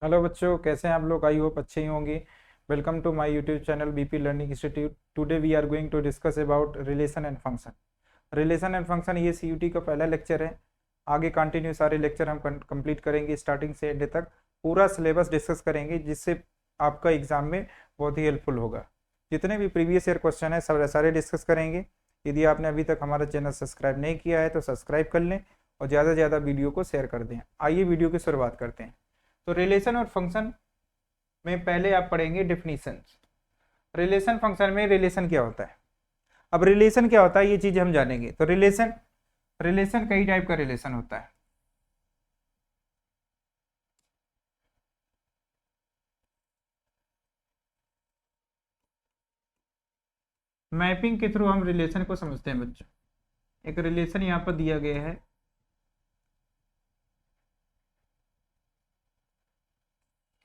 Hello बच्चों, कैसे हैं आप लोग? आई होप अच्छे ही होंगे। Welcome to my YouTube channel BP learning institute. Today we are going to discuss about relation and function. Relation and function ये सीयूटी का पहला लेक्चर है। आगे कंटिन्यू सारे लेक्चर हम कंप्लीट करेंगे, स्टार्टिंग से एंड तक पूरा सिलेबस डिस्कस करेंगे, जिससे आपका एग्जाम में बहुत ही हेल्पफुल होगा। जितने भी प्रीवियस ईयर क्वेश्चन है सब सारे डिस्कस करेंगे। यदि आपने अभी तक हमारा चैनल सब्सक्राइब नहीं किया है तो सब्सक्राइब कर लें और ज़्यादा से ज़्यादा वीडियो को शेयर कर दें। आइए वीडियो की शुरुआत करते हैं। तो रिलेशन और फंक्शन में पहले आप पढ़ेंगे डिफिनीशन। रिलेशन फंक्शन में रिलेशन क्या होता है। अब रिलेशन क्या होता है ये चीज हम जानेंगे। तो रिलेशन रिलेशन कई टाइप का रिलेशन होता है। मैपिंग के थ्रू हम रिलेशन को समझते हैं बच्चों। एक रिलेशन यहाँ पर दिया गया है,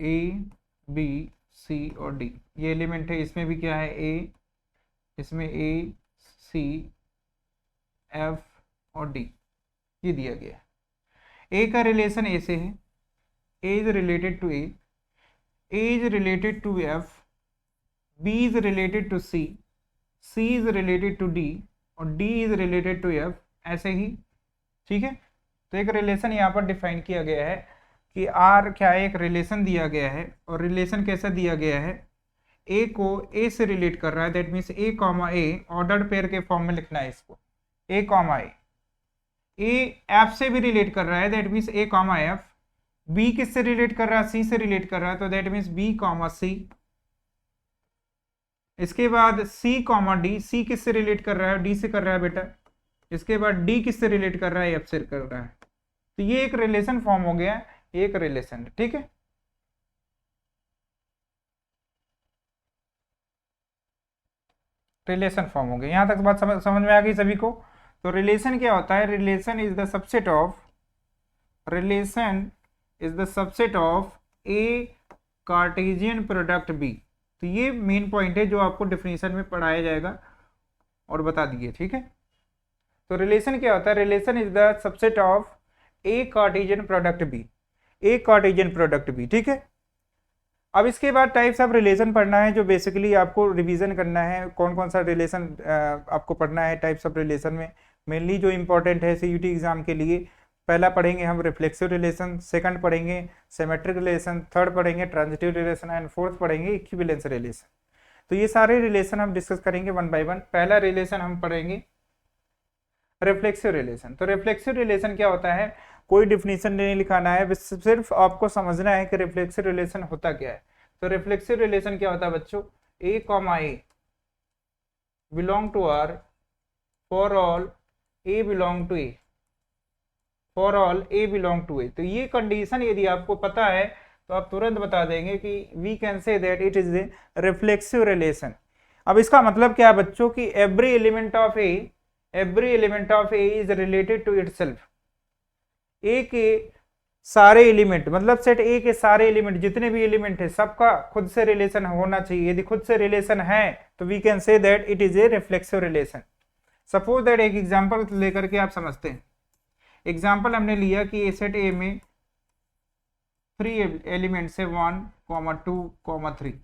ए बी सी और डी। ये एलिमेंट है, इसमें भी क्या है, ए, इसमें ए सी एफ और डी, ये दिया गया है। ए का रिलेशन ए से है, A is related to A is related to F, B is related to C, C is related to D और D is related to F, ऐसे ही। ठीक है, तो एक रिलेशन यहाँ पर डिफाइन किया गया है कि आर क्या है, एक रिलेशन दिया गया है। और रिलेशन कैसा दिया गया है, ए को ए से रिलेट कर रहा है, that means a comma A, ordered pair के फॉर्म में लिखना है इसको, ए कॉमा ए। ए एफ से भी रिलेट कर रहा है, that means a comma f. B किससे रिलेट कर रहा है, सी से रिलेट कर रहा है, तो दैट मीन्स बी कॉमा सी। इसके बाद सी कॉमा डी, सी किससे रिलेट कर रहा है, डी से कर रहा है बेटा। इसके बाद डी किससे रिलेट कर रहा है, एफ से कर रहा है। तो ये एक रिलेशन फॉर्म हो गया, एक रिलेशन। ठीक है, रिलेशन फॉर्म हो गया। यहां तक बात समझ में आ गई सभी को। तो रिलेशन क्या होता है, relation is the subset of, relation is the subset of a Cartesian product b. तो ये मेन पॉइंट है जो आपको डेफिनेशन में पढ़ाया जाएगा और बता दिए। ठीक है, तो रिलेशन क्या होता है, relation is the subset of a Cartesian product b, a Cartesian product b. ठीक है, अब इसके बाद टाइप्स ऑफ रिलेशन पढ़ना है, जो बेसिकली आपको रिवीजन करना है। कौन कौन सा रिलेशन आपको पढ़ना है टाइप्स ऑफ रिलेशन में, मेनली जो इंपॉर्टेंट है सीयूटी एग्जाम के लिए। पहला पढ़ेंगे हम रिफ्लेक्सिव रिलेशन, सेकंड पढ़ेंगे सिमेट्रिक रिलेशन, थर्ड पढ़ेंगे ट्रांजिटिव रिलेशन एंड फोर्थ पढ़ेंगे इक्विवेलेंस रिलेशन। तो ये सारे रिलेशन हम डिस्कस करेंगे वन बाय वन। पहला रिलेशन हम पढ़ेंगे रिफ्लेक्सिव रिलेशन। तो रिफ्लेक्सिव रिलेशन क्या होता है, कोई डिफिनीशन नहीं लिखाना है, सिर्फ आपको समझना है कि रिफ्लेक्सिव रिलेशन होता क्या है। तो रिफ्लेक्सिव रिलेशन क्या होता है बच्चों, A comma A belong to R for all A belong to A, for all A belong to A. तो ये कंडीशन यदि आपको पता है तो आप तुरंत बता देंगे कि we can say that it is a reflexive relation. अब इसका मतलब क्या है बच्चों, कि every element of A, every element of A is related to itself. A के सारे एलिमेंट, मतलब सेट ए के सारे एलिमेंट, जितने भी एलिमेंट है सबका खुद से रिलेशन होना चाहिए। यदि खुद से रिलेशन है तो we can say that it is a reflexive relation. Suppose that, एक एग्जांपल लेकर के आप समझते हैं। एग्जांपल हमने लिया कि ए सेट ए में 3 एलिमेंट्स है, 1, 2, 3।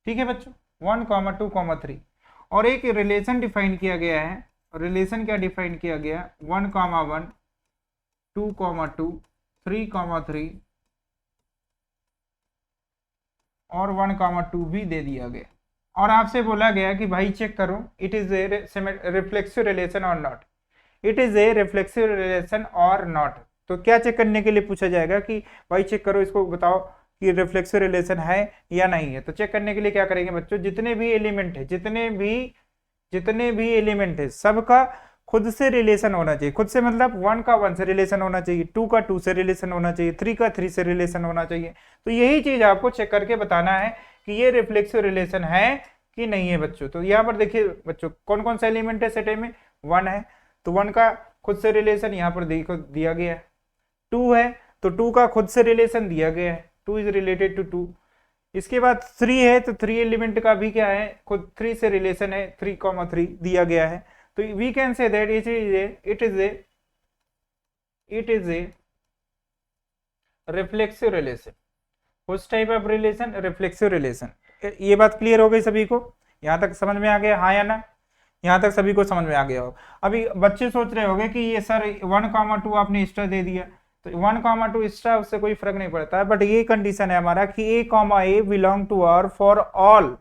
ठीक है बच्चों, 1, 2, 3। और एक रिलेशन डिफाइन किया गया है। रिलेशन क्या डिफाइन किया गया, 1, 1, 2, 3, 3 और 1, 2 भी दे दिया गया। और आपसे बोला गया कि भाई चेक करो it is a reflexive relation और not, it is a reflexive relation और नॉट। तो क्या चेक करने के लिए पूछा जाएगा कि भाई चेक करो, इसको बताओ कि रिफ्लेक्सिव रिलेशन है या नहीं है। तो चेक करने के लिए क्या करेंगे बच्चों, जितने भी एलिमेंट है, जितने भी एलिमेंट है सबका खुद से रिलेशन होना चाहिए। खुद से मतलब 1 का 1 से रिलेशन होना चाहिए, 2 का 2 से रिलेशन होना चाहिए, 3 का 3 से रिलेशन होना चाहिए। तो यही चीज आपको चेक करके बताना है कि ये रिफ्लेक्सिव रिलेशन है कि नहीं है बच्चों। तो यहाँ पर देखिए बच्चों, कौन कौन सा एलिमेंट है सेट ए में, 1 है, तो 1 का खुद से रिलेशन यहाँ पर देखो दिया गया है। 2 है तो 2 का खुद से रिलेशन दिया गया है, 2 इज रिलेटेड टू 2। इसके बाद 3 है तो 3 एलिमेंट का भी क्या है, खुद 3 से रिलेशन है, 3, 3 दिया गया है। तो we can say that it is a reflexive relation. उस type of relation reflexive relation. ये बात क्लियर हो गई सभी को? यहाँ तक समझ में आ गया, हाँ या ना? यहाँ तक सभी को समझ में आ गया हो? अभी बच्चे सोच रहे होंगे कि ये सर 1,2 आपने एक्स्ट्रा दे दिया, तो 1,2 एक्स्ट्रा उससे कोई फर्क नहीं पड़ता है, बट ये कंडीशन है हमारा कि a belong to R for all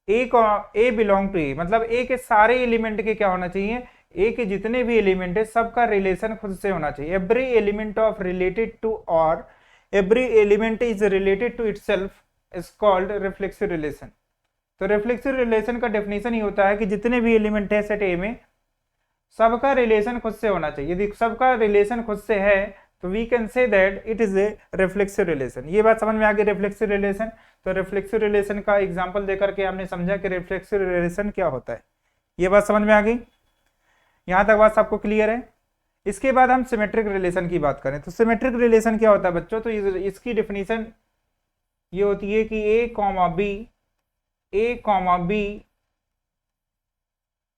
A belong to A, मतलब ए के सारे एलिमेंट के क्या होना चाहिए, ए के जितने भी एलिमेंट है सबका रिलेशन खुद से होना चाहिए। Every element of related to और every element is related to itself is called reflexive relation. तो रिफ्लेक्सिव रिलेशन का डेफिनेशन ही होता है कि जितने भी एलिमेंट है सेट ए में सबका रिलेशन खुद से होना चाहिए। यदि सबका रिलेशन खुद से है तो we can say that it is a reflexive relation. ये बात समझ में आ गई रिफ्लेक्सिव रिलेशन? तो रिफ्लेक्सिव रिलेशन का एग्जांपल देकर के हमने समझा कि रिफ्लेक्सिव रिलेशन क्या होता है। ये बात समझ में आ गई? यहाँ तक बात सबको क्लियर है? इसके बाद हम सिमेट्रिक रिलेशन की बात करें तो सिमेट्रिक रिलेशन क्या होता है बच्चों? तो इसकी डेफिनेशन ये होती है कि A comma B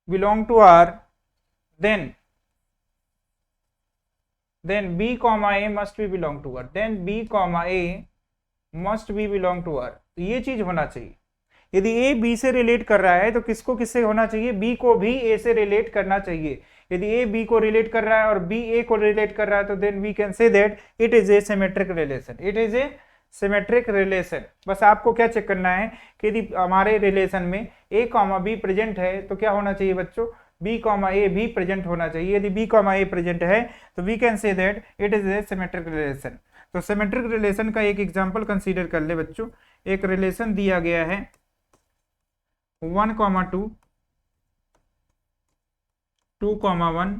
belong to R, then b comma a must be belong to r, then b comma a must be belong to r। तो ये चीज होना चाहिए। यदि a b से रिलेट कर रहा है तो किसको किससे होना चाहिए? b को भी a से रिलेट करना चाहिए। यदि a b को रिलेट कर रहा है और b a को रिलेट कर रहा है तो then we can say that it is a symmetric relation, it is a symmetric relation। बस आपको क्या चेक करना है कि यदि हमारे रिलेशन में a कॉमा b प्रेजेंट है तो क्या होना चाहिए बच्चों? b कॉमा a भी प्रेजेंट होना चाहिए। यदि b कॉमा a प्रेजेंट है तो we can say that it is a symmetric relation. तो सिमेट्रिक रिलेशन का एक एग्जांपल कंसीडर कर ले बच्चों। एक रिलेशन दिया गया है 1,2, 2,1,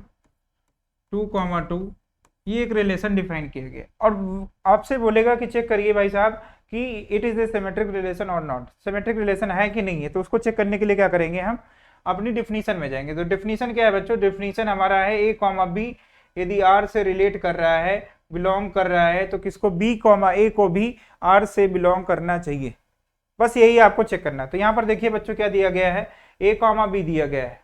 2,2, ये एक रिलेशन डिफाइन किया गया और आपसे बोलेगा कि चेक करिए भाई साहब कि it is a symmetric relation और नॉट, सिमेट्रिक रिलेशन है कि नहीं है। तो उसको चेक करने के लिए क्या करेंगे, हम अपनी डिफिनीशन में जाएंगे। तो डिफिनीशन क्या है बच्चों? डिफिनीशन हमारा है a कॉमा b यदि r से रिलेट कर रहा है, बिलोंग कर रहा है, तो किसको b कॉमा a को भी r से बिलोंग करना चाहिए। बस यही आपको चेक करना है। तो यहाँ पर देखिए बच्चों क्या दिया गया है, a कॉमा b दिया गया है,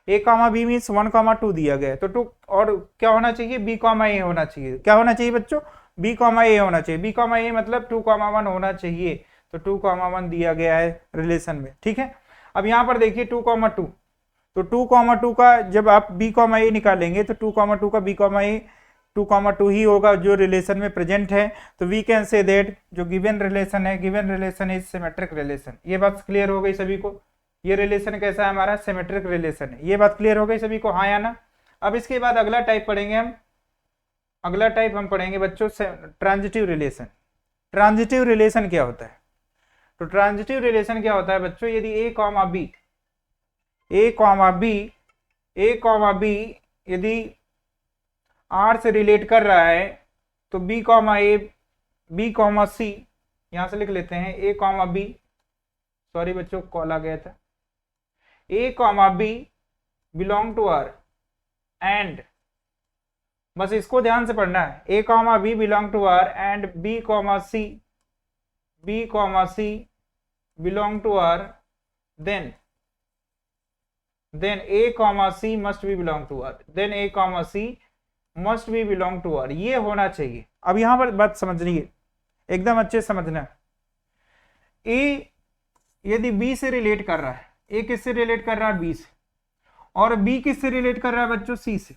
a कॉमा b मीन्स 1,2 दिया गया है, तो 2 और क्या होना चाहिए? b कॉमा a होना चाहिए। क्या होना चाहिए बच्चों? b कॉमा a होना चाहिए। b कॉमा a मतलब 2,1 होना चाहिए, तो 2,1 दिया गया है रिलेशन में, ठीक है। अब यहाँ पर देखिए 2,2, तो 2,2 का जब आप b कॉमा a निकालेंगे तो 2,2 का b कॉमा a 2,2 ही होगा जो रिलेशन में प्रेजेंट है। तो वी कैन से दैट जो गिवन रिलेशन है, given relation is symmetric relation. ये बात क्लियर हो गई सभी को? ये रिलेशन कैसा है हमारा? सिमेट्रिक रिलेशन है। ये बात क्लियर हो गई सभी को, हाँ या ना? अब इसके बाद अगला टाइप पढ़ेंगे हम, अगला टाइप हम पढ़ेंगे बच्चों ट्रांजिटिव रिलेशन। ट्रांजिटिव रिलेशन क्या होता है? तो ट्रांजिटिव रिलेशन क्या होता है बच्चों? यदि a कॉमा b यदि r से रिलेट कर रहा है तो b comma a b comma c, यहां से लिख लेते हैं a कॉमा b, सॉरी बच्चों कॉल आ गया था, a comma b belong to r and, बस इसको ध्यान से पढ़ना है, a comma b belong to r and b comma c belong to r, then a comma c must be belong to r, then a comma c must be belong to r, ये होना चाहिए। अब यहां पर बात समझनी है, एकदम अच्छे समझना। a यदि b से रिलेट कर रहा है, a किससे रिलेट कर रहा है? b से, और b किससे रिलेट कर रहा है बच्चों? c से।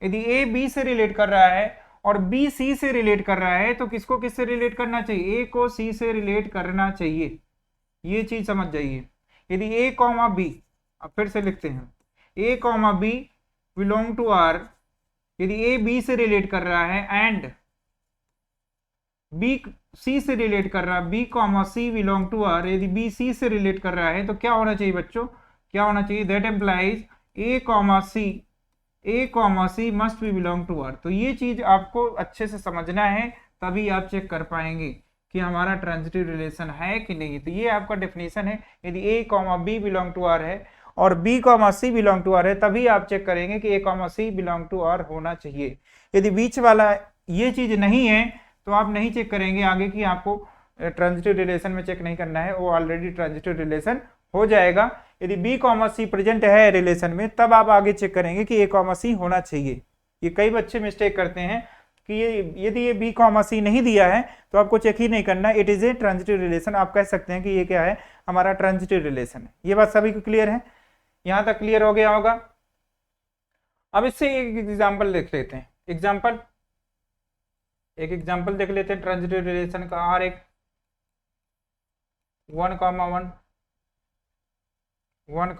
यदि a b से रिलेट कर रहा है और b c से रिलेट कर रहा है तो किसको किससे रिलेट करना चाहिए? a को c से रिलेट करना चाहिए, ये चीज समझ जाइए। यदि a कॉमा b, अब फिर से लिखते हैं, a comma b belong to r, यदि a b से रिलेट कर रहा है एंड b c से रिलेट कर रहा है, b comma c belong to r, यदि b c से रिलेट कर रहा है तो क्या होना चाहिए बच्चों? क्या होना चाहिए? That implies a comma c must be belong to r। तो ये चीज आपको अच्छे से समझना है, तभी आप चेक कर पाएंगे कि हमारा ट्रांजिटिव रिलेशन है कि नहीं। तो ये आपका डेफिनेशन है। यदि a comma b belong to r है और b comma c belong to r है, तभी आप चेक करेंगे कि a comma c belong to r होना चाहिए। यदि बीच वाला ये चीज नहीं है तो आप नहीं चेक करेंगे आगे की, आपको ट्रांजिटिव रिलेशन में चेक नहीं करना है, वो ऑलरेडी ट्रांजिटिव रिलेशन हो जाएगा। यदि b कॉमा c प्रेजेंट है रिलेशन में तब आप आगे चेक करेंगे कि a कॉमा c होना चाहिए। ये कई बच्चे मिस्टेक करते हैं कि ये यदि ये बी कॉमा सी नहीं दिया है तो आपको चेक ही नहीं करना, it is a transitive relation. आप कह सकते हैं कि ये क्या है, हमारा ट्रांजिटिव रिलेशन है। ये बात सभी को क्लियर है, यहां तक क्लियर हो गया होगा। अब इससे एक एग्जाम्पल देख लेते हैं, एक एग्जाम्पल देख लेते हैं ट्रांजिटिव रिलेशन का। आर एक 1, 1, 1, 1,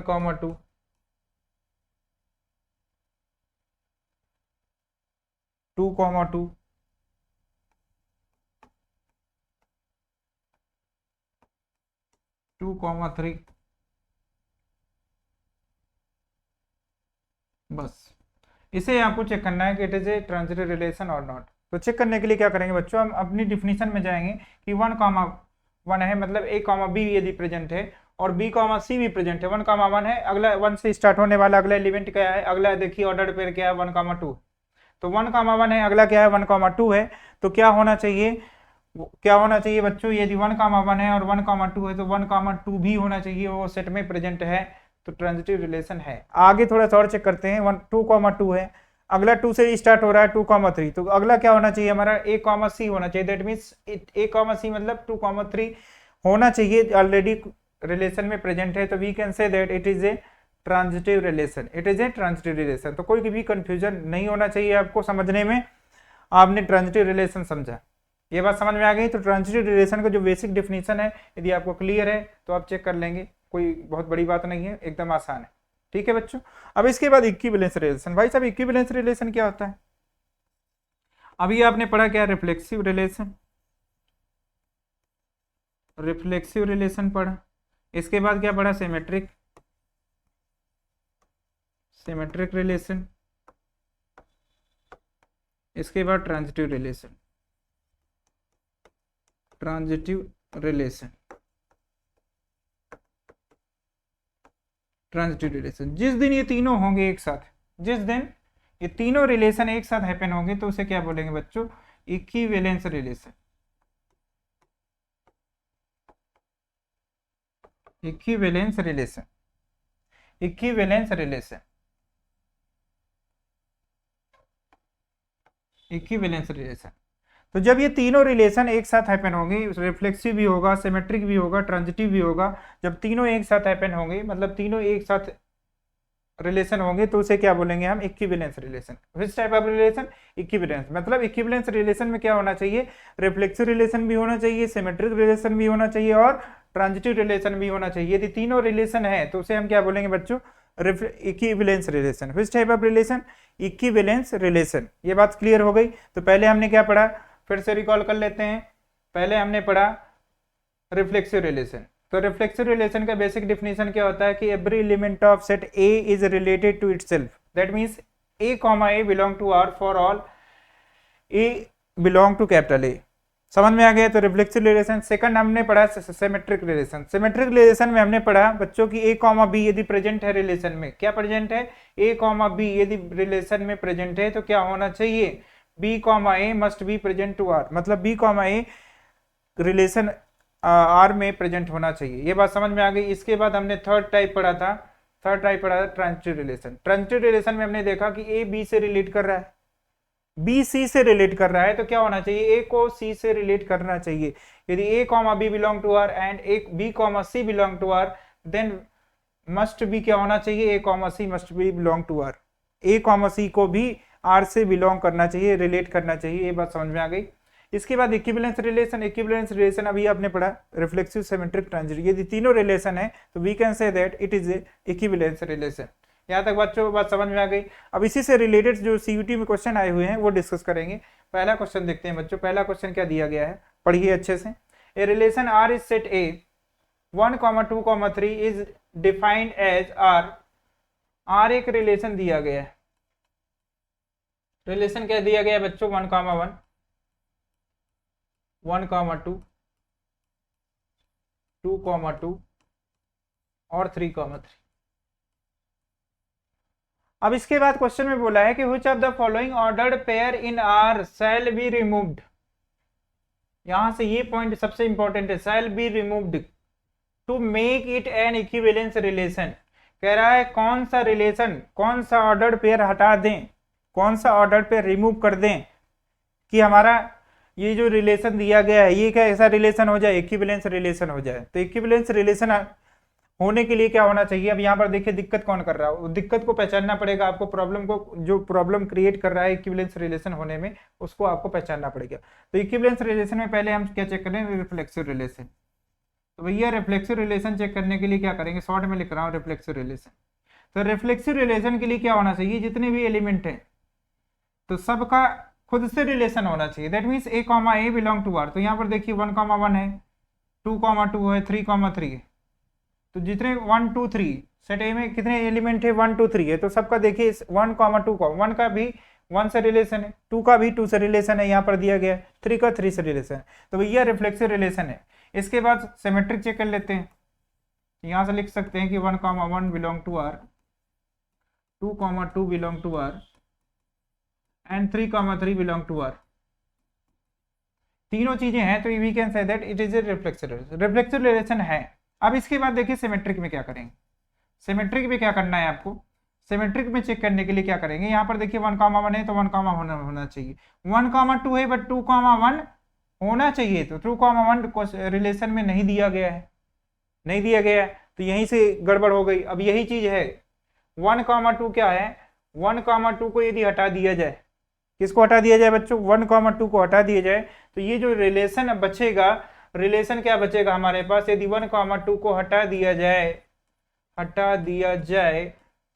1, 2, 2, 2, 2, 3। बस इसे आपको चेक करना है कि it is a transitive relation और नॉट। तो चेक करने के लिए क्या करेंगे बच्चों, हम अपनी डिफिनीशन में जाएंगे कि 1, 1 है, मतलब a, b यदि प्रेजेंट है और b, c भी प्रेजेंट है। 1, 1 है, अगला 1 से स्टार्ट होने वाला अगला एलिमेंट क्या है, अगला देखिए ऑर्डर पेयर क्या है, 1, 2। तो 1, 1 है, अगला क्या है, 1, 2 है। तो क्या होना चाहिए, बच्चों, यदि 1, 1 है और 1, 2 है तो 1, 2 भी होना चाहिए, वो सेट में प्रेजेंट है, तो ट्रांजिटिव रिलेशन है। आगे थोड़ा सा और चेक करते हैं, 2, 2 है, अगला 2 से स्टार्ट हो रहा है, 2, 3। तो अगला क्या होना चाहिए हमारा, a, c होना चाहिए। दैट मीन्स a, c मतलब 2, 3 होना चाहिए, ऑलरेडी रिलेशन में प्रेजेंट है। तो we can say that it is a transitive relation, it is a transitive relation. तो कोई भी कंफ्यूजन नहीं होना चाहिए आपको समझने में, आपने ट्रांजिटिव रिलेशन समझा, ये बात समझ में आ गई। तो ट्रांजिटिव रिलेशन का जो बेसिक डेफिनेशन है, यदि आपको क्लियर है तो आप चेक कर लेंगे, कोई बहुत बड़ी बात नहीं है, एकदम आसान है। ठीक है बच्चों। अब इसके बाद इक्विवेलेंस रिलेशन। भाई साहब इक्विवेलेंस रिलेशन क्या होता है, अभी आपने पढ़ा क्या, रिफ्लेक्सिव रिलेशन, पढ़ा। इसके बाद क्या पढ़ा, सिमेट्रिक रिलेशन। इसके बाद ट्रांजिटिव रिलेशन, जिस दिन ये तीनों होंगे एक साथ, जिस दिन ये तीनों रिलेशन एक साथ हैपन होंगे तो उसे क्या बोलेंगे बच्चों, इक्विवेलेंस रिलेशन। Equivalence relation. तो जब ये तीनों रिलेशन एक साथ हैपन होंगे, रिफ्लेक्सिव भी होगा, सिमेट्रिक भी होगा, ट्रांजिटिव भी होगा, जब तीनों एक साथ हैपन होंगे, मतलब तीनों एक साथ रिलेशन होंगे, तो उसे क्या बोलेंगे हम, equivalence relation. Which type of relation, equivalence. मतलब इक्विवेलेंस रिलेशन में क्या होना चाहिए, रिफ्लेक्सिव रिलेशन भी होना चाहिए, सिमेट्रिक रिलेशन भी होना चाहिए और ट्रांजिटिव रिलेशन भी होना चाहिए। यदि तीनों रिलेशन है तो उसे हम क्या बोलेंगे बच्चों, equivalence relation. Which type of relation, equivalence relation. ये बात क्लियर हो गई। तो पहले हमने क्या पढ़ा, फिर से रिकॉल कर लेते हैं। पहले हमने पढ़ा रिफ्लेक्सिव रिलेशन। तो रिफ्लेक्सिव रिलेशन का बेसिक डेफिनेशन क्या होता है कि every element of set A is related to itself. That means a, a belong to R for all a belong to capital A। समझ में आ गया। तो रिफ्लेक्सिव रिलेशन। सेकंड हमने पढ़ा सिमेट्रिक रिलेशन। सिमेट्रिक रिलेशन में हमने पढ़ा बच्चों की a, b यदि प्रेजेंट है रिलेशन में, क्या प्रेजेंट है, a, b यदि रिलेशन में प्रेजेंट है तो क्या होना चाहिए, b, a must be present to R। मतलब b, a रिलेशन R में प्रेजेंट होना चाहिए। ये बात समझ में आ गई। इसके बाद हमने थर्ड टाइप पढ़ा था ट्रांजिटिव रिलेशन। ट्रांजिटिव रिलेशन में हमने देखा कि a b से रिलेट कर रहा है, b c से रिलेट कर रहा है, तो क्या होना चाहिए, a को c से रिलेट करना चाहिए। यदि a, b belong to R and b, c belong to R, then must be क्या होना चाहिए, a, c must be belong to R। a, c को भी R से बिलोंग करना चाहिए, रिलेट करना चाहिए। ये बात समझ में आ गई। इसके बाद इक्विवेलेंस रिलेशन अभी आपने पढ़ा, रिफ्लेक्सिव, सिमेट्रिक, ट्रांजिटिव। यदि तीनों रिलेशन है तो we can say that it is an equivalence relation. यहाँ तक बच्चों बात समझ में आ गई। अब इसी से रिलेटेड जो सीयूटी में क्वेश्चन आए हुए हैं वो डिस्कस करेंगे। पहला क्वेश्चन देखते हैं बच्चों। पहला क्वेश्चन क्या दिया गया है, पढ़िए अच्छे से। A relation R is set A 1, 2, 3 is defined as R एक रिलेशन दिया गया है। रिलेशन क्या दिया गया है बच्चों, 1, 1, 1, 2, 2, 2 और 3, 3। अब इसके बाद क्वेश्चन में बोला है कि which of the following ordered pair in R shall be removed. यहां से ये पॉइंट सबसे इंपॉर्टेंट है, shall be removed to make it an equivalence relation. कह रहा है कौन सा रिलेशन, कौन सा ऑर्डर्ड पेयर हटा दें, कौन सा ऑर्डर्ड पेयर रिमूव कर दें कि हमारा ये जो रिलेशन दिया गया है ये क्या ऐसा रिलेशन हो जाए, इक्विवेलेंस रिलेशन हो जाए। तो इक्विवेलेंस रिलेशन होने के लिए क्या होना चाहिए, अब यहाँ पर देखिए दिक्कत कौन कर रहा है, दिक्कत को पहचानना पड़ेगा आपको, प्रॉब्लम को, जो प्रॉब्लम क्रिएट कर रहा है इक्विवेलेंस रिलेशन होने में, उसको आपको पहचानना पड़ेगा। तो इक्विवेलेंस रिलेशन में पहले हम क्या चेक करें, रिफ्लेक्सिव रिलेशन। तो भैया रिफ्लेक्सिव रिलेशन चेक करने के लिए क्या करेंगे, शॉर्ट में लिख रहा हूँ रिफ्लेक्सिव रिलेशन। तो रिफ्लेक्सिव रिलेशन के लिए क्या होना चाहिए, जितने भी एलिमेंट हैं तो सबका खुद से रिलेशन होना चाहिए, that means a comma A belong to R. तो यहाँ पर देखिए 1,1 है, 2,2 है, 3,3 है। तो जितने 1 2 3 सेट ए में कितने एलिमेंट है, 1 2 3 है, तो सबका देखिए 1,2 का 1 का भी 1 से रिलेशन है, 2 का भी 2 से रिलेशन है, यहाँ पर दिया गया है, 3 का 3 से रिलेशन है। तो भैया रिफ्लेक्सिव रिलेशन है। इसके बाद सिमेट्रिक चेक कर लेते हैं। यहाँ से लिख सकते हैं कि 1,1 belong to R, 2,2 belong to R and 3,3 belong to R. तीनों चीजें हैं तो we can say that it is a reflexive relation है। अब इसके बाद देखिए सिमेट्रिक में क्या करेंगे, सिमेट्रिक में क्या करना है आपको, सिमेट्रिक में चेक करने के लिए क्या करेंगे, यहाँ पर देखिए 1,1 है तो 1, होना चाहिए, 1,2 है बट 2,1 होना चाहिए, तो 2,1 को रिलेशन में नहीं दिया गया है, नहीं दिया गया है, तो यहीं से गड़बड़ हो गई। अब यही चीज है 1,2 क्या है, 1,2 को यदि हटा दिया जाए, किसको हटा दिया जाए बच्चों, 1,2 को हटा दिया जाए, तो ये जो रिलेशन बचेगा, रिलेशन क्या बचेगा हमारे पास, यदि 1,2 को हटा दिया जाए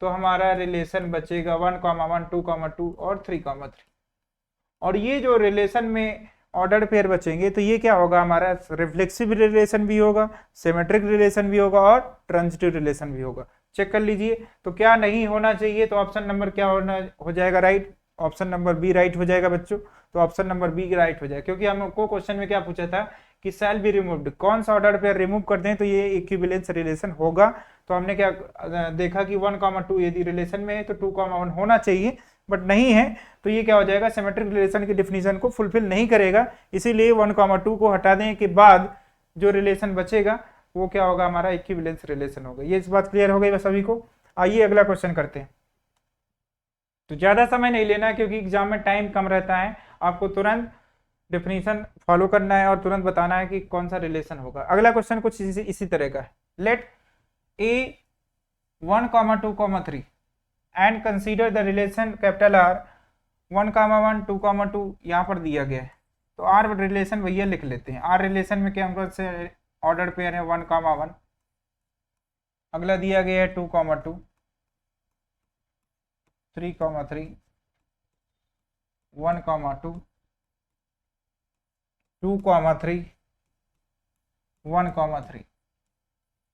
तो हमारा रिलेशन बचेगा 1,1 2,2 और 3,3। और ये जो रिलेशन में ऑर्डर्ड पेयर बचेंगे तो ये क्या होगा, हमारा रिफ्लेक्सिव रिलेशन भी होगा, सिमेट्रिक रिलेशन भी होगा और ट्रांजिटिव रिलेशन भी होगा। चेक कर लीजिए। तो क्या नहीं होना चाहिए, तो ऑप्शन नंबर क्या हो जाएगा, right, option number b right हो जाएगा बच्चों। तो ऑप्शन नंबर बी राइट हो जाएगा, क्योंकि हमको क्वेश्चन में क्या पूछा था कि शैल बी रिमूव्ड, कौन सा ऑर्डर पेयर रिमूव कर दें तो ये इक्विवेलेंस रिलेशन होगा। तो हमने क्या देखा कि 1,2 यदि रिलेशन में है तो 2,1 होना चाहिए, बट नहीं है, तो ये क्या हो जाएगा, सिमेट्रिक रिलेशन की डिफिनीशन को फुलफिल नहीं करेगा। इसीलिए 1,2 को हटाने के बाद जो रिलेशन बचेगा वो क्या होगा, हमारा इक्विवेलेंस रिलेशन होगा। ये इस बात क्लियर हो गई सभी को। आइए अगला क्वेश्चन करते हैं। तो ज्यादा समय नहीं लेना है क्योंकि एग्जाम में टाइम कम रहता है, आपको तुरंत डेफिनेशन फॉलो करना है और तुरंत बताना है कि कौन सा रिलेशन होगा। अगला क्वेश्चन कुछ इसी तरह का है, let A 1,2,3 and consider the relation capital R 1,1 2,2 यहाँ पर दिया गया है। तो आर रिलेशन भैया लिख लेते हैं। आर रिलेशन में क्या हमको से ऑर्डर पेयर है 1,1, अगला दिया गया है 2,2 3,3 1,2 2,3 1,3।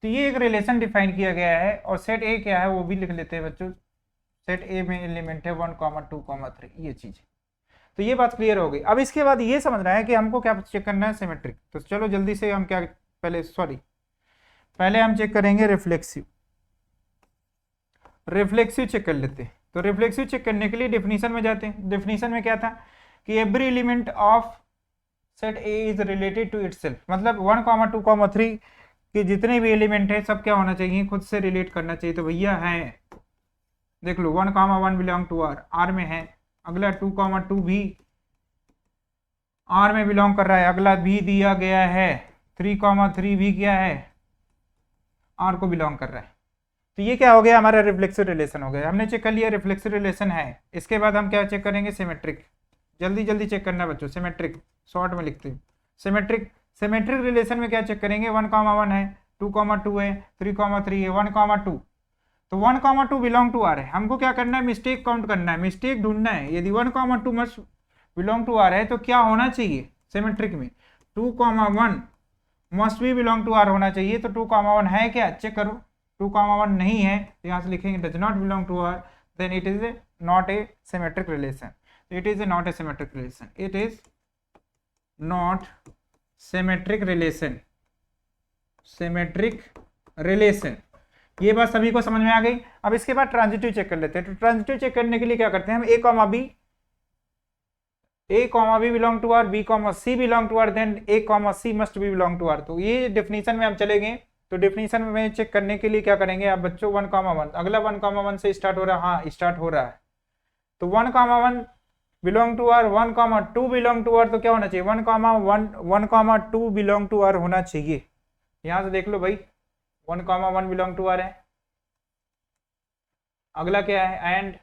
तो ये एक रिलेशन डिफाइन किया गया है और सेट ए क्या है वो भी लिख लेते हैं बच्चों। सेट ए में एलिमेंट है 1,2,3 ये चीज। तो ये बात क्लियर हो गई। अब इसके बाद ये समझना है कि हमको क्या चेक करना है, सिमेट्रिक। तो चलो जल्दी से हम क्या पहले हम चेक करेंगे रिफ्लेक्सिव। रिफ्लेक्सिव चेक कर लेते हैं। तो रिफ्लेक्सिव चेक करने के लिए डेफिनेशन में जाते हैं। डेफिनेशन में क्या था कि every element of set A is related to itself, मतलब 1,2,3 के जितने भी एलिमेंट है सब क्या होना चाहिए, खुद से रिलेट करना चाहिए। तो भैया है, देख लो 1,1 बिलोंग टू आर, आर में है। अगला 2,2 भी आर में बिलोंग कर रहा है, अगला भी दिया गया है। 3,3 भी क्या है, आर को बिलोंग कर रहा है। तो ये क्या हो गया, हमारा रिफ्लेक्सिव रिलेशन हो गया। हमने चेक कर लिया रिफ्लेक्सिव रिलेशन है। इसके बाद हम क्या चेक करेंगे, सिमेट्रिक। जल्दी जल्दी चेक करना बच्चों, सिमेट्रिक शॉर्ट में लिखते हैं। सिमेट्रिक रिलेशन में क्या चेक करेंगे, 1,1 है, 2,2 है, 3,3 है, 1,2। तो 1,2 बिलोंग टू आर है। हमको क्या करना है, मिस्टेक काउंट करना है, मिस्टेक ढूंढना है। यदि 1,2 मस्ट बिलोंग टू आर है तो क्या होना चाहिए सिमेट्रिक में, 2,1 मस्ट भी बिलोंग टू आर होना चाहिए। तो 2,1 है क्या, चेक करो। 2,1 नहीं है तो यहाँ से लिखेंगे does not belong to R, then it is not a symmetric relation. It is not a symmetric relation, it is not symmetric relation. Symmetric relation, ये बात सभी को समझ में आ गई। अब इसके बाद ट्रांजिटिव चेक कर लेते हैं। तो ट्रांजिटिव चेक करने के लिए क्या करते हैं हम, A comma B belong to R, B comma C belong to R, then A comma C must be belong to R. तो ये डेफिनेशन में हम चले गए तो डिफिनीशन में चेक करने के लिए क्या करेंगे आप बच्चों, 1,1 अगला 1,1 से स्टार्ट हो रहा है, हाँ स्टार्ट हो रहा है, तो 1,1 belong to R, 1,2 belong to R, तो क्या होना चाहिए 1,2 बिलोंग टू आर होना चाहिए। यहां से देख लो भाई 1,1 बिलोंग टू आर है। अगला क्या है, एंड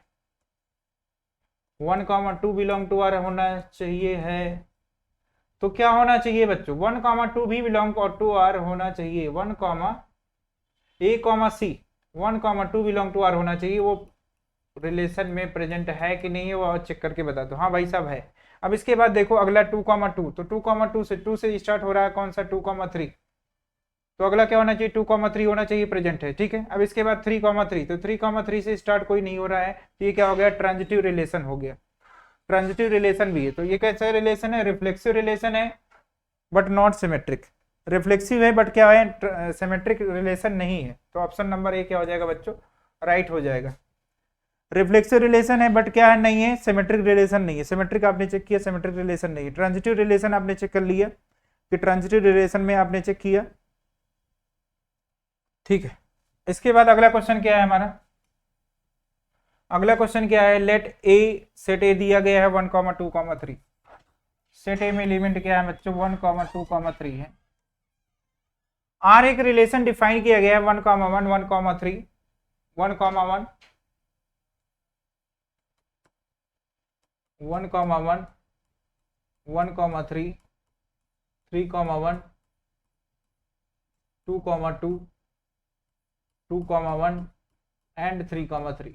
1,2 बिलोंग टू आर होना चाहिए है, तो क्या होना चाहिए बच्चों 1,2 भी बिलोंग टू आर होना चाहिए, 1,A,C 1,2 बिलोंग टू आर होना चाहिए। वो रिलेशन में प्रेजेंट है कि नहीं है वो चेक करके बता दो। हाँ भाई साहब है। अब इसके बाद देखो अगला 2,2, तो 2,2 से स्टार्ट हो रहा है कौन सा 2,3, तो अगला क्या होना चाहिए 2,3 होना चाहिए, प्रेजेंट है, ठीक है। अब इसके बाद 3,3, तो 3,3 से स्टार्ट कोई नहीं हो रहा है, तो ये क्या हो गया ट्रांजिटिव रिलेशन हो गया। ट्रांजिटिव रिलेशन भी है, तो ये कैसा रिलेशन है, रिफ्लेक्सिव रिलेशन है बट नॉट सिमेट्रिक। रिफ्लेक्सिव है बट क्या है सिमेट्रिक रिलेशन नहीं है, तो ऑप्शन नंबर ए क्या हो जाएगा बच्चों, राइट हो जाएगा। रिफ्लेक्सिव रिलेशन है बट क्या है नहीं है, सिमेट्रिक रिलेशन नहीं है। सिमेट्रिक आपने चेक किया, सिमेट्रिक रिलेशन नहीं है। ट्रांजिटिव रिलेशन आपने चेक कर लिया कि ट्रांजिटिव रिलेशन में आपने चेक किया, ठीक है। इसके बाद अगला क्वेश्चन क्या है हमारा, अगला क्वेश्चन क्या है, लेट ए, सेट ए दिया गया है 1,2,3, सेट ए में एलिमेंट क्या है बच्चों 1,2,3 है। आर एक रिलेशन डिफाइन किया गया है 1,1 1,3 1,1 1,1 1,3 3,1 2,2 2,1 एंड 3,3,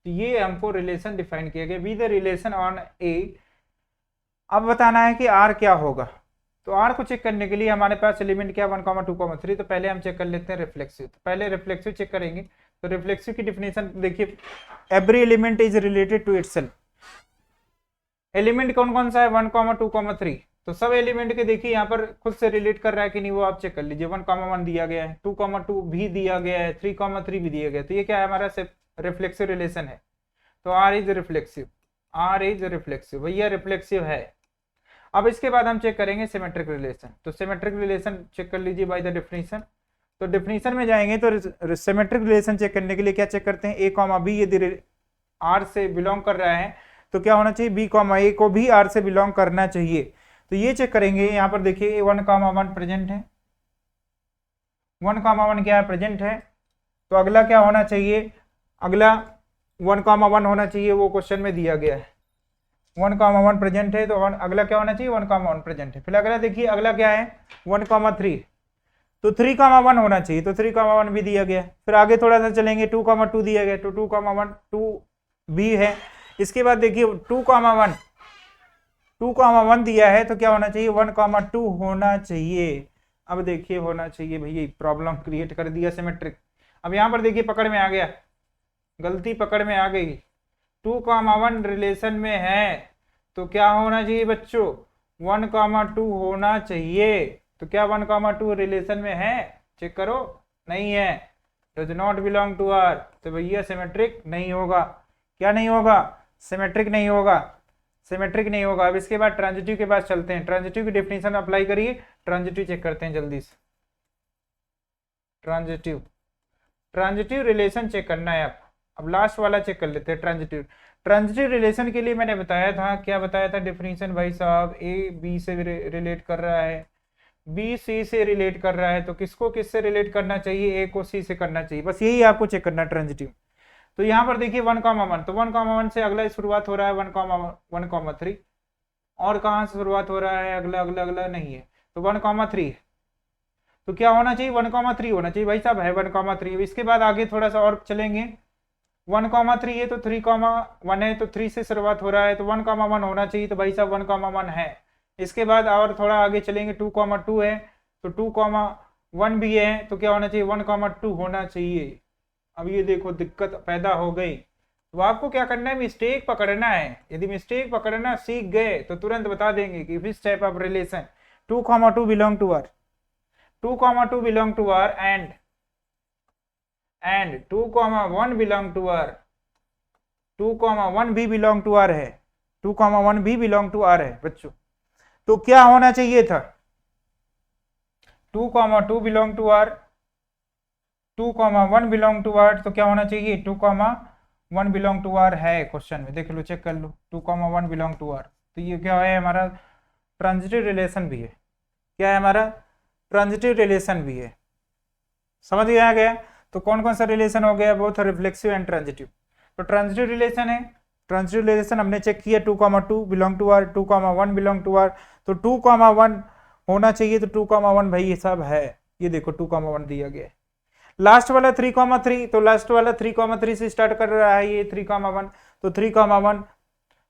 तो ये हमको रिलेशन डिफाइन किया गया, बी द रिलेशन ऑन ए। अब बताना है कि आर क्या होगा, तो आर को चेक करने के लिए हमारे पास एलिमेंट क्या 1,2,3, तो पहले हम चेक कर लेते हैं रिफ्लेक्सिव। तो पहले रिफ्लेक्सिव चेक करेंगे, तो रिफ्लेक्सिव की डिफिनेशन देखिए, every element is related to itself. Element कौन कौन सा है 1,2,3, तो सब एलिमेंट के देखिए यहाँ पर खुद से रिलेट कर रहा है कि नहीं वो आप चेक कर लीजिए। 1,1 दिया गया है, 2,2 भी दिया गया है, 3,3 भी दिया गया है, तो ये क्या है हमारा रिफ्लेक्सिव रिलेशन है। तो R is reflexive, R is reflexive, भैया रिफ्लेक्सिव है। अब इसके बाद हम चेक करेंगे सिमेट्रिक रिलेशन, तो सिमेट्रिक रिलेशन चेक कर लीजिए बाय द डेफिनेशन। तो डेफिनेशन में जाएंगे तो सिमेट्रिक रिलेशन चेक करने के लिए क्या चेक करते हैं, ए कॉमा बी यदि आर से बिलोंग कर रहा है तो क्या होना चाहिए बी कॉमा ए को भी आर से बिलोंग करना चाहिए, तो ये चेक करेंगे। यहाँ पर देखिए 1,1 प्रेजेंट है, 1,1 क्या है प्रेजेंट है, तो अगला क्या होना चाहिए, अगला 1,1 होना चाहिए, वो क्वेश्चन में दिया गया है 1,1 प्रेजेंट है, तो अगला क्या होना चाहिए 1,1 प्रेजेंट है। फिर अगला देखिए अगला क्या है 1,3, तो 3,1 होना चाहिए, तो 3,1 भी दिया गया। फिर आगे थोड़ा सा चलेंगे 2,2 दिया गया, तो 2,1 2 भी है। इसके बाद देखिए 2,1 दिया है, तो क्या होना चाहिए 1,2 होना चाहिए। अब देखिए होना चाहिए भैया, प्रॉब्लम क्रिएट कर दिया सिमेट्रिक। अब यहाँ पर देखिए पकड़ में आ गया, गलती पकड़ में आ गई, 2,1 रिलेशन में है तो क्या होना चाहिए बच्चों 1,2 होना चाहिए। तो क्या 1,2 रिलेशन में है, चेक करो, नहीं है, does not belong to R, तो भैया सिमेट्रिक नहीं होगा। क्या नहीं होगा, सिमेट्रिक नहीं होगा, सिमेट्रिक नहीं होगा। अब इसके बाद ट्रांजिटिव के पास चलते हैं, ट्रांजिटिव की डेफिनेशन अप्लाई करिए, ट्रांजिटिव चेक करते हैं जल्दी से। ट्रांजिटिव, ट्रांजिटिव रिलेशन चेक करना है आपको। अब लास्ट वाला चेक कर लेते हैं ट्रांजिटिव। ट्रांजिटिव रिलेशन के लिए मैंने बताया था, क्या बताया था डेफिनेशन भाई साहब, ए बी से रिलेट कर रहा है, बी सी से रिलेट कर रहा है, तो किसको किससे रिलेट करना चाहिए, ए को सी से करना चाहिए, बस यही आपको चेक करना है ट्रांजिटिव। तो यहाँ पर देखिए 1,1, तो 1,1 से अगला शुरुआत हो रहा है 1,3, और कहाँ से शुरुआत हो रहा है अगला अगला अगला नहीं है, तो 1,3 है, तो क्या होना चाहिए 1,3 होना चाहिए भाई साहब, है 1,3। इसके बाद आगे थोड़ा सा और चलेंगे, 1,3 है तो 3,1 है, तो 3 से शुरुआत हो रहा है, तो 1,1 होना चाहिए, तो भाई साहब 1,1 है। इसके बाद और थोड़ा आगे चलेंगे 2,2 है, तो 2,1 भी है, तो क्या होना चाहिए 1,2 होना चाहिए। अब ये देखो दिक्कत पैदा हो गई, तो आपको क्या करना है, मिस्टेक पकड़ना है। यदि मिस्टेक पकड़ना सीख गए तो तुरंत बता देंगे कि which type of relation 2,2 belong to R, 2,2 belong to R and 2,1 belong to R, 2,1 भी बिलोंग टू आर है, 2,1 भी बिलोंग टू आर है बच्चों। तो क्या होना चाहिए था, 2, 2 belong to R, 2, 1 belong to R, तो क्या होना चाहिए 2, 1 बिलोंग टू आर है क्वेश्चन में, देख लो चेक कर लो 2, 1 बिलोंग टू आर। तो ये क्या है हमारा ट्रांजिटिव रिलेशन भी है, क्या है हमारा ट्रांजिटिव रिलेशन भी है, समझ में आ गया। तो कौन कौन सा रिलेशन हो गया, बोथ रिफ्लेक्सिव एंड ट्रांजिटिव। तो ट्रांजिटिव रिलेशन है, ट्रांजिटिव रिलेशन हमने चेक किया 2, 2 belong to R, 2, 1 belong to R, तो 2, 1 होना चाहिए, तो 2, 1 भाई ये सब है, ये देखो 2, 1 दिया गया है। लास्ट वाला 3, 3, तो लास्ट वाला 3, 3 से स्टार्ट कर रहा है ये 3, 1, तो 3, 1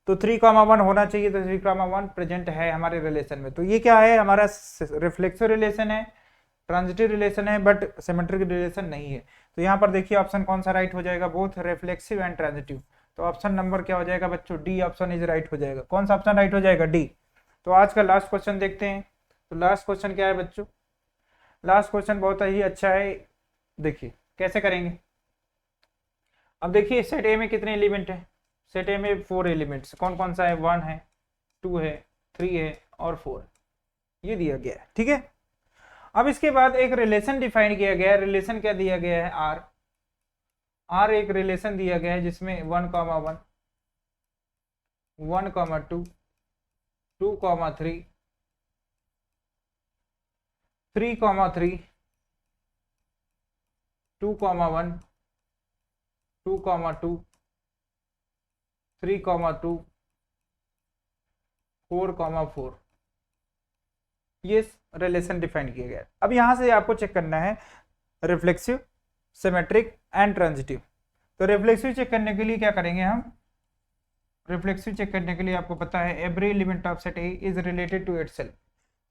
तो 3, 1 होना चाहिए, तो 3, 1 प्रेजेंट है हमारे रिलेशन में। तो ये क्या है हमारा रिफ्लेक्सिव रिलेशन है, ट्रांजिटिव रिलेशन है, बट सिमेट्रिक रिलेशन नहीं है। तो यहाँ पर देखिए ऑप्शन कौन सा राइट हो जाएगा, बोथ रिफ्लेक्सिव एंड ट्रांजिटिव। तो ऑप्शन नंबर क्या हो जाएगा बच्चों, डी ऑप्शन इज राइट हो जाएगा। कौन सा ऑप्शन राइट हो जाएगा, डी। तो आज का लास्ट क्वेश्चन देखते हैं। तो लास्ट क्वेश्चन क्या है बच्चों, लास्ट क्वेश्चन बहुत ही अच्छा है, देखिए कैसे करेंगे। अब देखिए सेट ए में कितने एलिमेंट है, सेट ए में 4 एलिमेंट्स, कौन कौन सा है, 1 है, 2 है, 3 है और 4, ये दिया गया है, ठीक है। अब इसके बाद एक रिलेशन डिफाइन किया गया है, रिलेशन क्या दिया गया है, आर। आर एक रिलेशन दिया गया है जिसमें 1, 1, 1, 2, 2, 3, 3, 3, 2, 1, 2, 2, 3, 2, 4, 4, ये रिलेशन डिफाइन किया गया है। अब यहां से आपको चेक करना है रिफ्लेक्सिव, सिमेट्रिक एंड ट्रांजिटिव। तो रिफ्लेक्सिव चेक करने के लिए क्या करेंगे हम, रिफ्लेक्सिव चेक करने के लिए आपको पता है every element of set A is related to itself.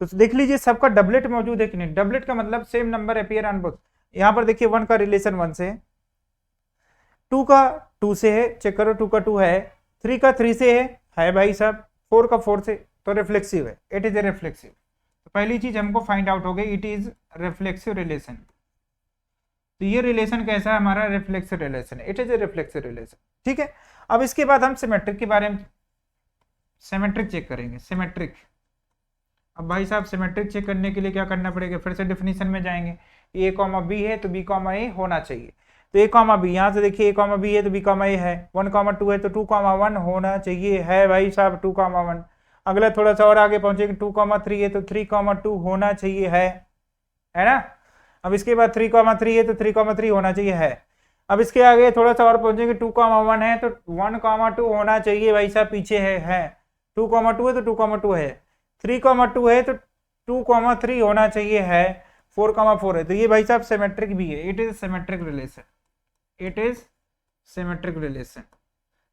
तो देख लीजिए सबका डबलेट मौजूद है कि नहीं, डबलेट का मतलब same number appear on both. यहाँ पर देखिए 1 का रिलेशन 1 से है, 2 का 2 से है, चेक करो 2 का 2 है, 3 का 3 से है भाई साहब, 4 का 4 से, तो रिफ्लेक्सिव है, इट इज ए रिफ्लेक्सिव। तो पहली चीज हमको फाइंड आउट हो गई, इट इज रिफ्लेक्सिव रिलेशन। तो ये रिलेशन कैसा है हमारा, रिफ्लेक्सिव रिलेशन है, it is a reflexive relation, ठीक है। अब इसके बाद हम सिमेट्रिक के बारे में, सिमेट्रिक चेक करेंगे, सिमेट्रिक। अब भाई साहब सिमेट्रिक चेक करने के लिए क्या करना पड़ेगा, फिर से डेफिनेशन में जाएंगे, ए कॉमा बी है तो बी कॉमा ए होना चाहिए। तो ए कॉमा बी, यहाँ से देखिए ए कॉमा बी है तो बी कॉमा ए है, 1, 2 है तो 2, 1 होना चाहिए, है भाई साहब 2, 1। अगला थोड़ा सा और आगे पहुंचेंगे, 2, 3 है तो 3, 2 होना चाहिए, है ना। अब इसके बाद 3, 3 है तो 3, 3 होना चाहिए, है। अब इसके आगे थोड़ा सा और पहुंचेंगे, 2, 1 है तो 1, 2 होना चाहिए भाई साहब, पीछे है। 2, 2 है तो 2, 2 है, 3, 2 है तो 2, 3 होना चाहिए, है। 4, 4 है, तो ये भाई साहब सिमेट्रिक भी है, it is symmetric relation, it is symmetric relation.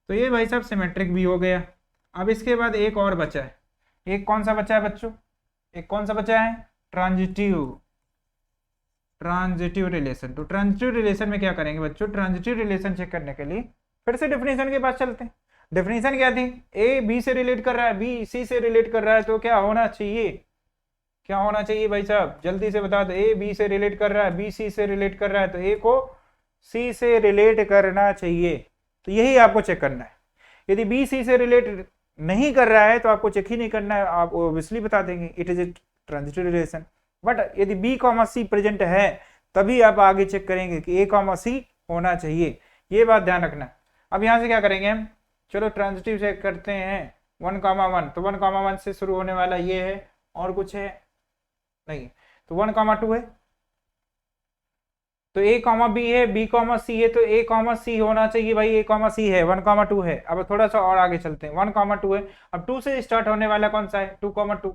तो ये भाई साहब सिमेट्रिक भी हो गया। अब इसके बाद एक और बचा है, एक कौन सा बचा है बच्चों, एक कौन सा बचा है, ट्रांजिटिव, ट्रांजिटिव रिलेशन। तो ट्रांजिटिव रिलेशन में क्या करेंगे बच्चों, ट्रांजिटिव रिलेशन चेक करने के लिए फिर से डेफिनेशन के पास चलते हैं। डेफिनेशन क्या थी, ए बी से रिलेट कर रहा है, बी सी से रिलेट कर रहा है, तो क्या होना चाहिए, क्या होना चाहिए भाई साहब, जल्दी से बता दो। ए बी से रिलेट कर रहा है, बी सी से रिलेट कर रहा है, तो ए को सी से रिलेट करना चाहिए। तो यही आपको चेक करना है। यदि बी सी से रिलेट नहीं कर रहा है तो आपको चेक ही नहीं करना है, आप ऑब्वियसली बता देंगे it is a transitive relation. But यदि बी कॉमा सी प्रेजेंट है तभी आप आगे चेक करेंगे कि ए कॉमा सी होना चाहिए, ये बात ध्यान रखना। अब यहाँ से क्या करेंगे हम, चलो ट्रांजिटिव चेक करते हैं, 1, 1, तो 1, 1 से शुरू होने वाला ये है, और कुछ है नहीं, तो 1, 2 है, तो ए कॉमा बी है, बी कॉमा सी है, तो ए कॉमा सी होना चाहिए भाई, ए कॉमा सी है, 1, 2 है। अब थोड़ा सा और आगे चलते हैं, 1, 2 है, अब 2 से स्टार्ट होने वाला कौन सा है, 2, 2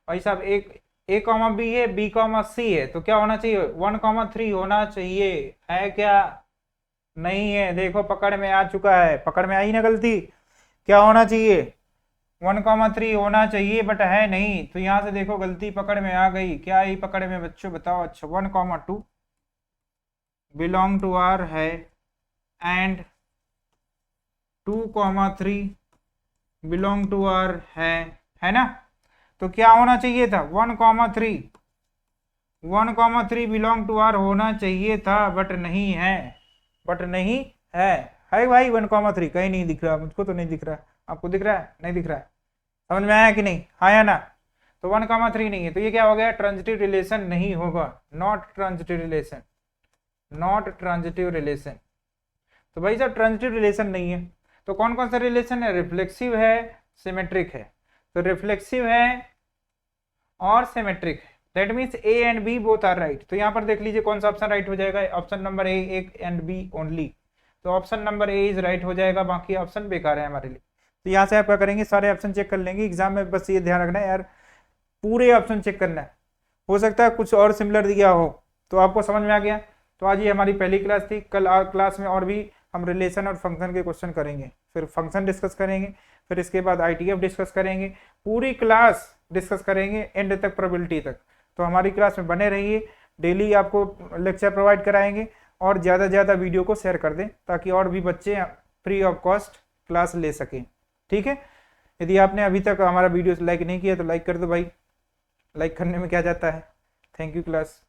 भाई साहब, एक ए कॉमा बी है, बी कॉमा सी है, तो क्या होना चाहिए, 1, 3 होना चाहिए, है क्या, नहीं है, देखो पकड़ में आ चुका है, पकड़ में आई ना गलती, क्या होना चाहिए, 1, 3 होना चाहिए, बट है नहीं। तो यहाँ से देखो गलती पकड़ में आ गई, क्या आई पकड़ में बच्चों बताओ, अच्छा 1, 2 बिलोंग टू आर है, एंड 2, 3 बिलोंग टू आर है ना। तो क्या होना चाहिए था, 1, 3 बिलोंग टू आर होना चाहिए था, बट नहीं है, बट नहीं है भाई 1, 3 कहीं नहीं दिख रहा, मुझको तो नहीं दिख रहा, आपको दिख रहा है, नहीं दिख रहा है, समझ में आया कि नहीं, हाँ या ना। तो 1,3 नहीं है, तो ये क्या हो गया, ट्रांजिटिव रिलेशन नहीं होगा, not transitive relation, not transitive relation. तो भाई जब ट्रांजिटिव रिलेशन नहीं है तो कौन कौन सा रिलेशन है, रिफ्लेक्सिव है, सिमेट्रिक है। तो रिफ्लेक्सिव है और सिमेट्रिक है, that means A and B both are right. तो यहाँ पर देख लीजिए कौन सा ऑप्शन राइट हो जाएगा, ऑप्शन नंबर ए, एक एंड बी ओनली। तो option number A is right हो जाएगा, बाकी ऑप्शन बेकार है हमारे लिए। तो यहाँ से आप क्या करेंगे, सारे ऑप्शन चेक कर लेंगे एग्जाम में, बस ये ध्यान रखना है यार, पूरे ऑप्शन चेक करना है, हो सकता है कुछ और सिमिलर दिया हो। तो आपको समझ में आ गया। तो आज ये हमारी पहली क्लास थी, कल क्लास में और भी हम रिलेशन और फंक्शन के क्वेश्चन करेंगे, फिर फंक्शन डिस्कस करेंगे, फिर इसके बाद आईटीएफ डिस्कस करेंगे, पूरी क्लास डिस्कस करेंगे एंड तक, प्रोबेबिलिटी तक। तो हमारी क्लास में बने रहिए, डेली आपको लेक्चर प्रोवाइड कराएंगे, और ज़्यादा से ज़्यादा वीडियो को शेयर कर दें ताकि और भी बच्चे फ्री ऑफ कॉस्ट क्लास ले सकें। ठीक है, यदि आपने अभी तक हमारा वीडियो लाइक नहीं किया तो लाइक कर दो भाई, लाइक करने में क्या जाता है। Thank you class.